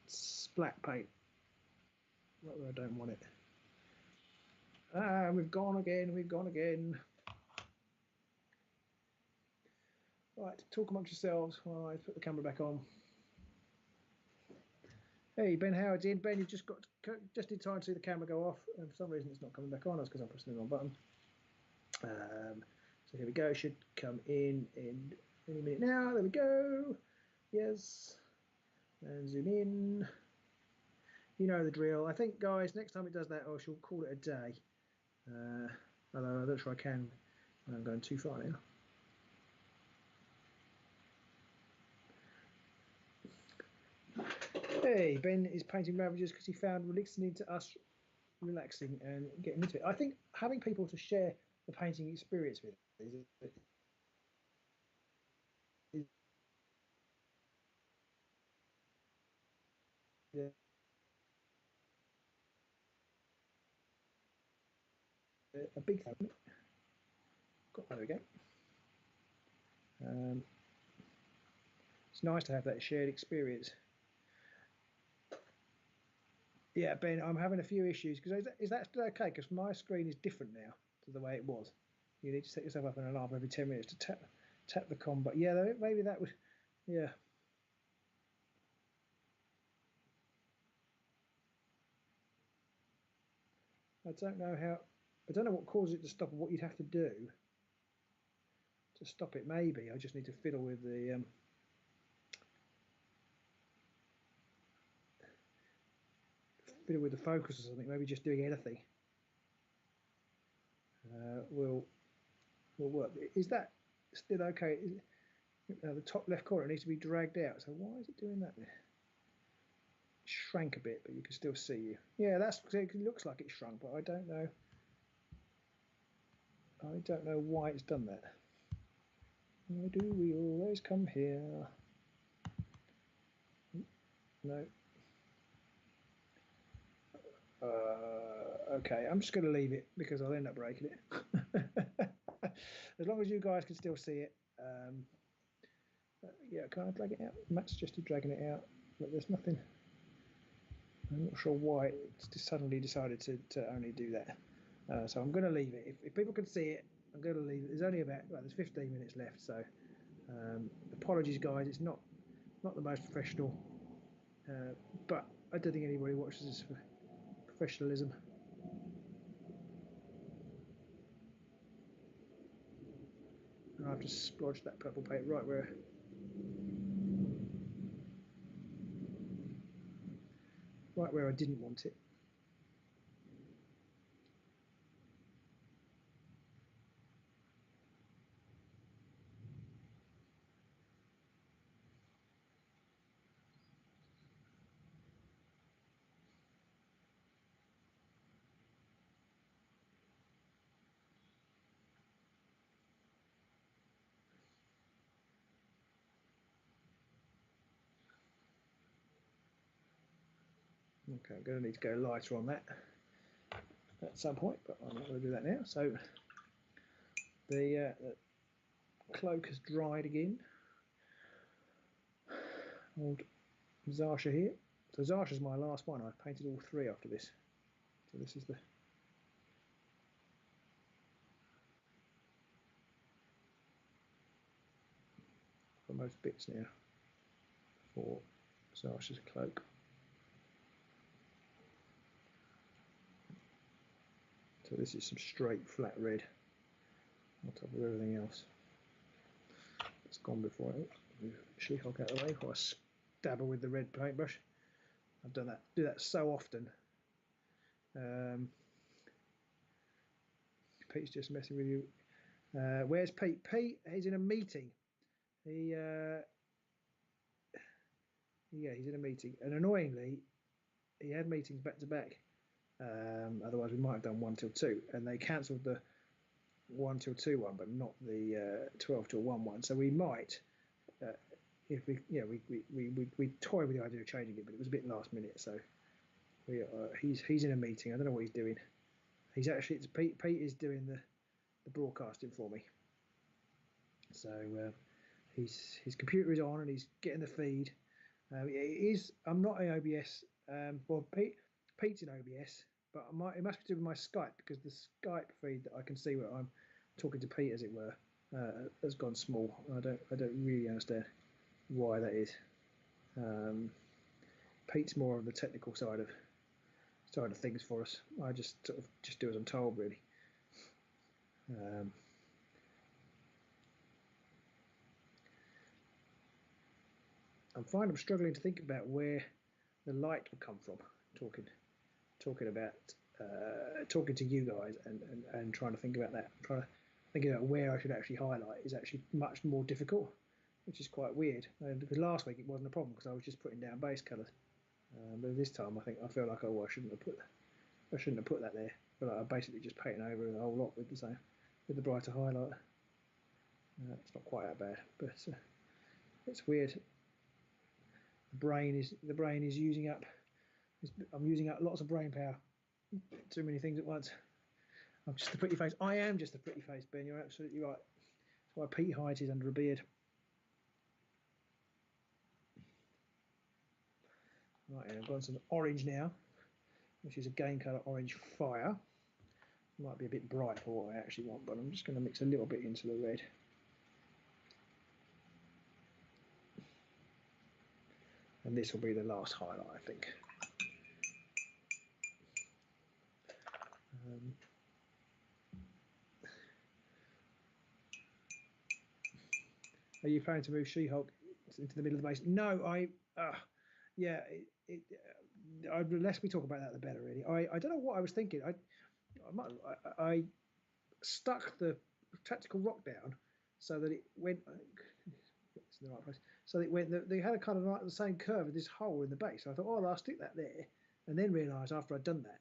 splat paint right where I don't want it. Ah, we've gone again. Right, talk amongst yourselves while I put the camera back on. Hey, Ben Howard's in. Ben, you've just in time to see the camera go off. And for some reason, it's not coming back on. That's because I'm pressing the wrong button. So here we go. Should come in any minute now. There we go. Yes. And zoom in. You know the drill. I think, guys, next time it does that, I shall call it a day. Although I'm not sure I can. I'm going too far now. Hey, Ben is painting Ravagers because he found listening to us relaxing and getting into it. I think having people to share the painting experience with is a big thing. There we go. It's nice to have that shared experience. Yeah, Ben, I'm having a few issues because is that still okay? Because my screen is different now to the way it was. You need to set yourself up an alarm every 10 minutes to tap the combat. Yeah, maybe that would. Yeah. I don't know how. I don't know what causes it to stop. What you'd have to do to stop it. Maybe I just need to fiddle with the. Fiddle with the focus or something. Maybe just doing anything will work. Is that still okay? The top left corner needs to be dragged out. So why is it doing that? Shrank a bit, but you can still see you. Yeah, it looks like it shrunk, but I don't know. I don't know why it's done that. Why do we always come here? No. Okay, I'm just going to leave it because I'll end up breaking it. As long as you guys can still see it. Yeah, can I drag it out? Matt suggested dragging it out, but there's nothing. I'm not sure why it's just suddenly decided to only do that. So I'm going to leave it. If people can see it, I'm going to leave it. There's only there's 15 minutes left, so apologies, guys. It's not the most professional, but I don't think anybody watches this for professionalism. And I've just splodged that purple paint right where I didn't want it. Okay, I'm going to need to go lighter on that at some point, but I'm not going to do that now. So the cloak has dried again. Old Sasha here. So Sasha's my last one. I've painted all three after this. So this is for most bits now for Sasha's cloak. So this is some straight flat red on top of everything else. It's gone before it. Move She-Hulk out of the way before I stab her with the red paintbrush. I've do that so often. Pete's just messing with you. Where's Pete? Pete is in a meeting. He's in a meeting, and annoyingly, he had meetings back to back. Otherwise, we might have done 1 till 2, and they cancelled the 1 till 2 one, but not the 12 till 1 one. So we might, if we toy with the idea of changing it, but it was a bit last minute. So he's in a meeting. I don't know what he's doing. He's actually Pete is doing the broadcasting for me. So his computer is on and he's getting the feed. I'm not in OBS. Well, Pete's in OBS, but it must be doing my Skype because the Skype feed that I can see where I'm talking to Pete, as it were, has gone small. I don't really understand why that is. Pete's more on the technical side of things for us. I just sort of just do as I'm told, really. I'm finding I'm struggling to think about where the light will come from. Talking to you guys and trying to think about that. Trying to think about where I should actually highlight is actually much more difficult, which is quite weird. Because last week it wasn't a problem because I was just putting down base colours. But this time I feel like, oh, I shouldn't have put that there. But I basically just painted over the whole lot with the brighter highlight. It's not quite that bad, but it's weird. The brain is using up. I'm using up lots of brain power. Too many things at once. I'm just a pretty face. I am just a pretty face, Ben. You're absolutely right. That's why Pete hides is under a beard. Right, I've got some orange now, which is a game colour orange fire. Might be a bit bright for what I actually want, but I'm just going to mix a little bit into the red. And this will be the last highlight, I think. Are you planning to move She-Hulk into the middle of the base? No, yeah. The less we talk about that, the better. Really, I don't know what I was thinking. I stuck the tactical rock down so that it went. It's in the right place. So it went. They had a kind of like the same curve with this hole in the base. So I thought, oh, I'll stick that there, and then realised after I'd done that,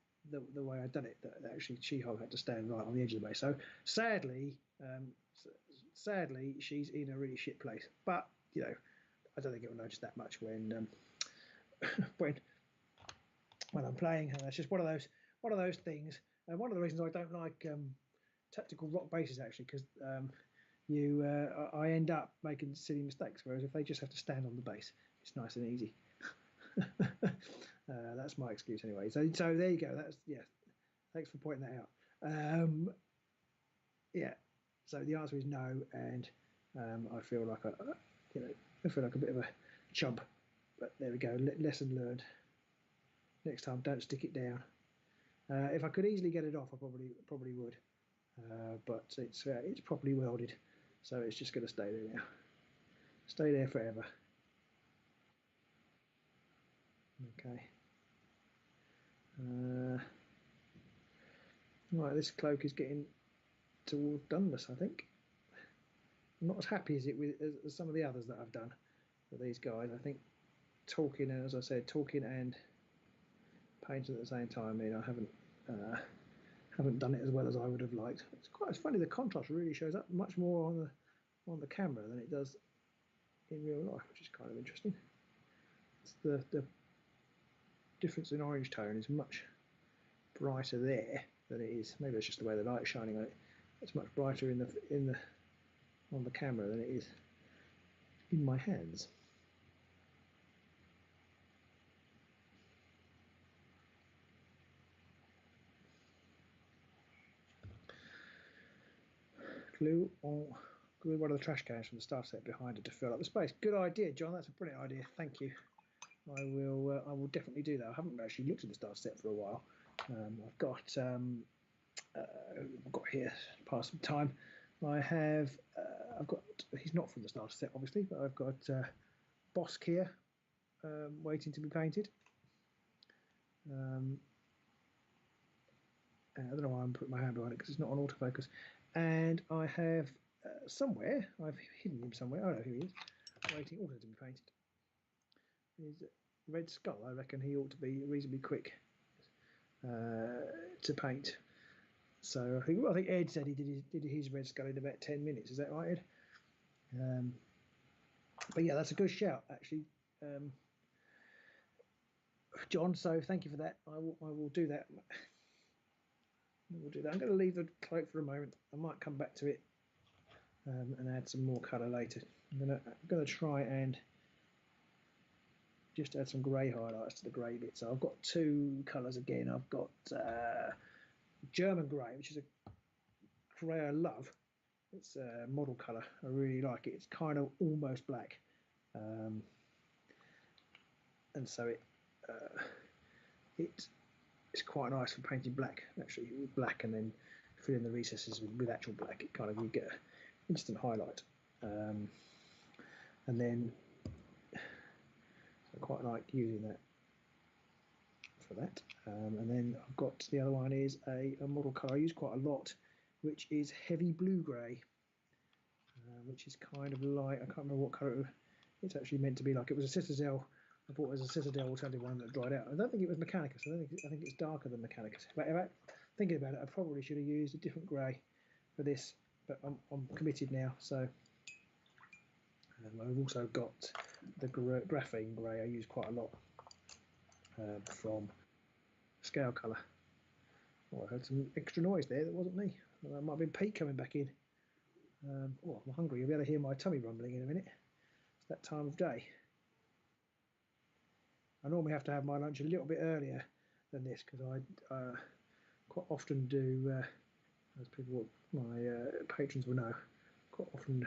the way I'd done it, that actually She-Hulk had to stand right on the edge of the base. So sadly, she's in a really shit place. But you know, I don't think it will notice that much when when I'm playing. And that's just one of those things. And one of the reasons I don't like tactical rock bases actually, because I end up making silly mistakes. Whereas if they just have to stand on the base, it's nice and easy. That's my excuse anyway. So there you go. Thanks for pointing that out. Yeah. So the answer is no, and I feel like I feel like a bit of a chump. But there we go. Lesson learned. Next time, don't stick it down. If I could easily get it off, I probably would. But it's properly welded, so it's just going to stay there now. Stay there forever. Okay. Right, this cloak is getting towards doneness, I think. I'm not as happy as some of the others that I've done for these guys. I think talking, as I said, talking and painting at the same time. I mean, I haven't done it as well as I would have liked. It's funny. The contrast really shows up much more on the camera than it does in real life, which is kind of interesting. It's the difference in orange tone is much brighter there than it is. Maybe it's just the way the light's shining on it. It's much brighter on the camera than it is in my hands. Glue one of the trash cans from the staff set behind it to fill up the space. Good idea, John. That's a brilliant idea. Thank you. I will definitely do that. I haven't actually looked at the staff set for a while. I've got here past some time. I've got. He's not from the starter set, obviously, but I've got Bosk here, waiting to be painted. I don't know why I'm putting my hand behind it because it's not on autofocus. And I have somewhere, I've hidden him somewhere. Oh no, here he is, waiting also to be painted. He's Red Skull. I reckon he ought to be reasonably quick to paint. So I think Ed said he did his Red Skull in about 10 minutes. Is that right, Ed? But yeah, that's a good shout, actually, John. So thank you for that. I will do that. We'll do that. I'm going to leave the cloak for a moment. I might come back to it and add some more colour later. I'm going to try and just add some grey highlights to the grey bit. So I've got two colours again. I've got German grey, which is a grey I love. It's a model colour. I really like it. It's kind of almost black, and so it's quite nice for painting black, actually, with black, and then fill in the recesses with actual black. It kind of, you get an instant highlight. And then I quite like using that for that. And then I've got the other one is a model colour I use quite a lot, which is heavy blue grey, which is kind of light. I can't remember what colour it's actually meant to be like. It was a Citadel. I bought it as a Citadel alternative one that dried out. I don't think it was Mechanicus. I think it's darker than Mechanicus. But thinking about it, I probably should have used a different grey for this, but I'm committed now. So I've also got the Graphene Gray I use quite a lot from Scale Colour. Oh, I heard some extra noise there. That wasn't me. That might have been Pete coming back in. Oh, I'm hungry. You'll be able to hear my tummy rumbling in a minute. It's that time of day. I normally have to have my lunch a little bit earlier than this because I quite often do, as people, my patrons will know, quite often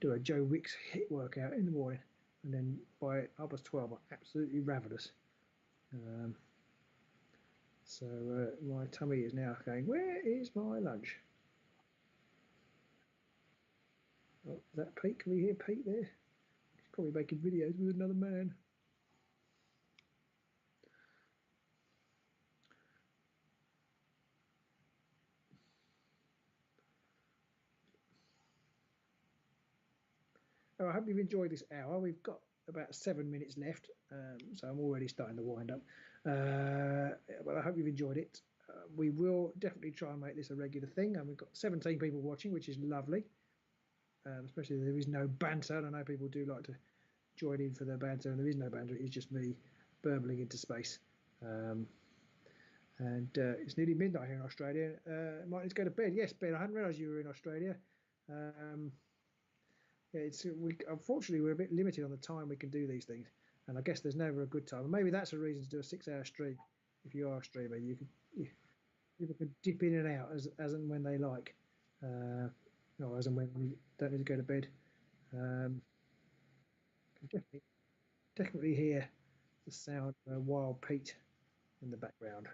do a Joe Wicks HIIT workout in the morning, and then by 12 I'm absolutely ravenous. So my tummy is now going, where is my lunch? Oh, is that Pete? Can we hear Pete there? He's probably making videos with another man. Oh, I hope you've enjoyed this hour. We've got about 7 minutes left, so I'm already starting to wind up. But I hope you've enjoyed it. We will definitely try and make this a regular thing, and we've got 17 people watching, which is lovely. Especially if there is no banter, and I know people do like to join in for the banter, and there is no banter. It's just me burbling into space. And it's nearly midnight here in Australia. Might need to go to bed. Yes, Ben, I hadn't realised you were in Australia. Yeah, unfortunately we're a bit limited on the time we can do these things, and I guess there's never a good time. And maybe that's a reason to do a 6-hour stream. If you are a streamer, people can dip in and out as and when they like, or as and when you don't need to go to bed. Can definitely hear the sound of Wild Pete in the background.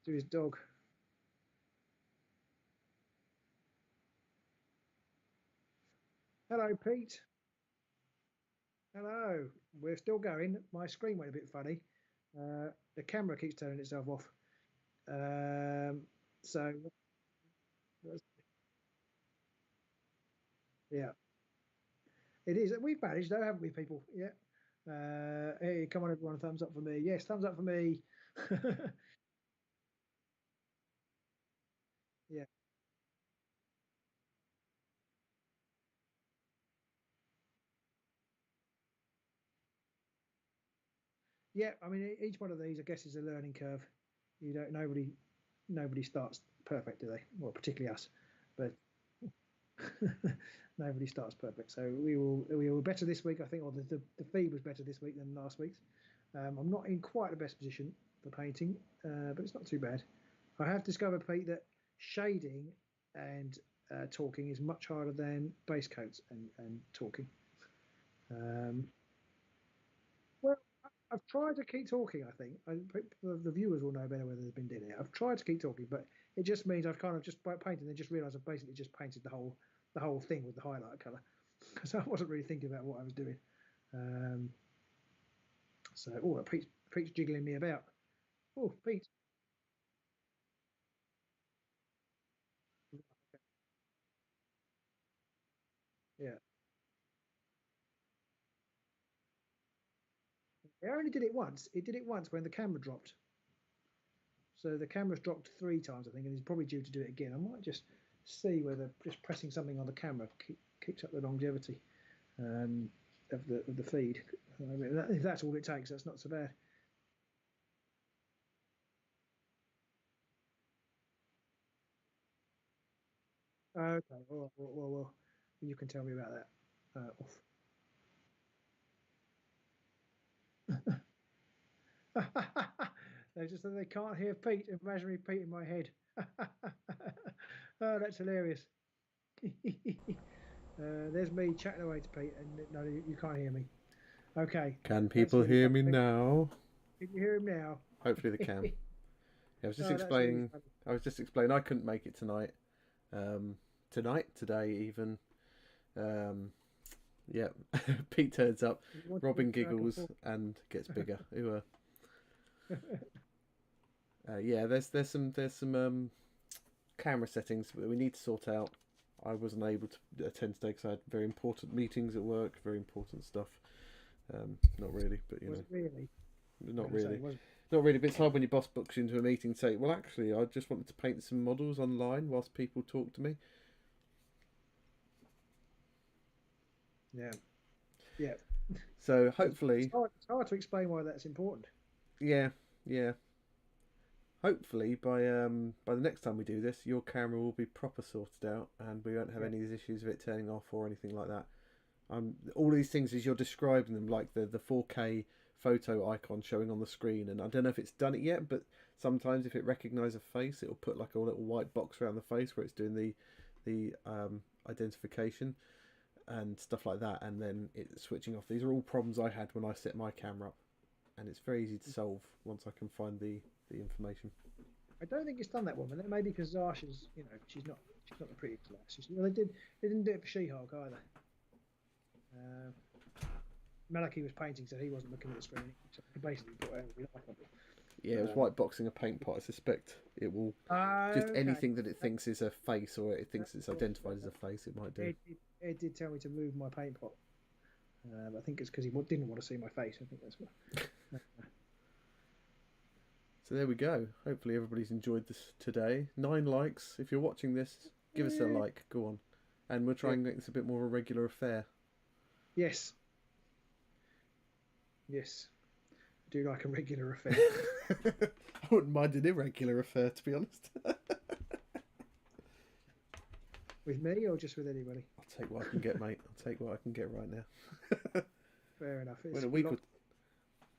To his dog. Hello, Pete. Hello. We're still going. My screen went a bit funny. The camera keeps turning itself off. So yeah, it is. We've managed though, haven't we, people? Yeah. Hey, come on, everyone! Thumbs up for me. Yes, thumbs up for me. Yeah. Yeah. I mean, each one of these, I guess, is a learning curve. You don't. Nobody starts perfect, do they? Well, particularly us, but nobody starts perfect. So we were better this week, I think, or the feed was better this week than last week's. I'm not in quite the best position for painting, but it's not too bad. I have discovered, Pete, that shading and talking is much harder than base coats and talking. Well, I've tried to keep talking. I think the viewers will know better whether they've been doing it. I've tried to keep talking, but it just means I've kind of just by painting, then just realised I've basically just painted the whole thing with the highlight colour, because I wasn't really thinking about what I was doing. So, Pete's jiggling me about. Oh, Pete. Yeah. I only did it once. It did it once when the camera dropped. So the camera's dropped 3 times, I think, and he's probably due to do it again. I might just see whether just pressing something on the camera keeps up the longevity of the feed. I mean, if that's all it takes, that's not so bad. Okay, well, you can tell me about that off. They just said they can't hear Pete, imaginary Pete in my head. Oh, that's hilarious. There's me chatting away to Pete, and no, you can't hear me. Okay. Can people hear me now? Can you hear him now? Hopefully they can. I was just Oh, explaining. I was just explaining. I couldn't make it tonight. Today even. Yeah. Pete turns up. Robin giggles and gets bigger. Yeah. There's some camera settings that we need to sort out. I wasn't able to attend today because I had very important meetings at work, very important stuff. Not really, but you know. Really? Not really. Not really, but it's hard when your boss books you into a meeting and say, well, actually, I just wanted to paint some models online whilst people talk to me. Yeah. Yeah. So hopefully... It's hard to explain why that's important. Yeah. Hopefully, by the next time we do this, your camera will be proper sorted out and we won't have any of these issues of it turning off or anything like that. All these things as you're describing them, like the 4K photo icon showing on the screen, and I don't know if it's done it yet, but sometimes if it recognises a face, it'll put like a little white box around the face where it's doing the identification and stuff like that, and then it's switching off. These are all problems I had when I set my camera up, and it's very easy to solve once I can find the information. I don't think it's done that one, but maybe because Sasha's, she's not the prettiest lass. Well, they didn't do it for She-Hulk either. Maliki was painting, so he wasn't looking at the screen. So he basically put whatever we like on it. Yeah, it was white boxing a paint pot. I suspect it will just anything that it thinks is a face or it thinks it's identified as a face, it might do. Ed did tell me to move my paint pot. I think it's because he didn't want to see my face. I think that's why. So there we go. Hopefully everybody's enjoyed this today. 9 likes. If you're watching this, give us a like. Go on. And we'll try and make this a bit more of a regular affair. Yes. Yes. I do like a regular affair. I wouldn't mind an irregular affair, to be honest. With me or just with anybody? I'll take what I can get, mate. I'll take what I can get right now. Fair enough. It's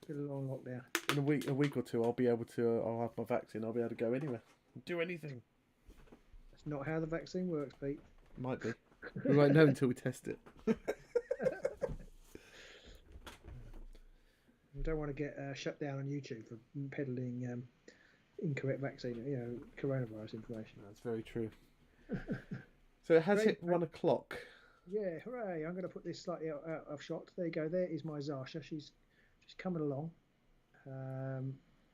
been a long lockdown. In a week or two, I'll have my vaccine. I'll be able to go anywhere, do anything. That's not how the vaccine works, Pete. Might be. We won't know until we test it. We don't want to get shut down on YouTube for peddling incorrect vaccine, coronavirus information. That's very true. So it has hit 1 o'clock. Yeah, hooray! I'm going to put this slightly out of shot. There you go. There is my Sasha. She's coming along.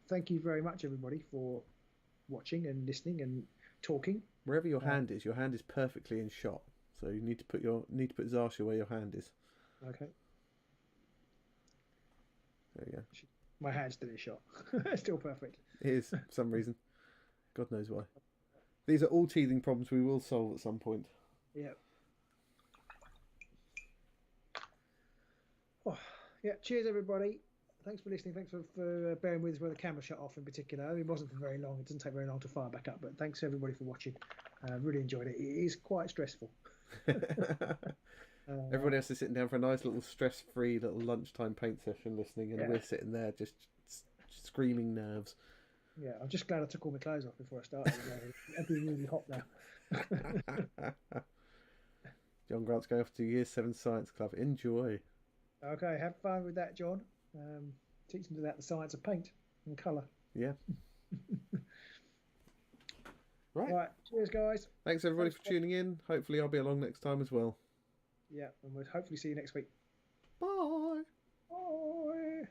Thank you very much, everybody, for watching and listening and talking. Wherever your hand is perfectly in shot. So you need to put Sasha where your hand is. Okay. There you go. My hand's still in shot. Still perfect. It is, for some reason. God knows why. These are all teething problems we will solve at some point. Yeah. Oh, yeah. Cheers, everybody. Thanks for listening. Thanks for bearing with us when the camera shut off in particular. It wasn't for very long. It doesn't take very long to fire back up. But thanks, everybody, for watching. Really enjoyed it. It is quite stressful. Everybody else is sitting down for a nice little stress-free little lunchtime paint session listening, and we're sitting there just screaming nerves. Yeah, I'm just glad I took all my clothes off before I started. I'd be really hot now. John Grant's going off to Year 7 Science Club. Enjoy. Okay, have fun with that, John. Teach them about the science of paint and colour. Yeah. Right. Cheers, guys. Thanks, everybody, for tuning in. Hopefully I'll be along next time as well. Yeah, and we'll hopefully see you next week. Bye. Bye.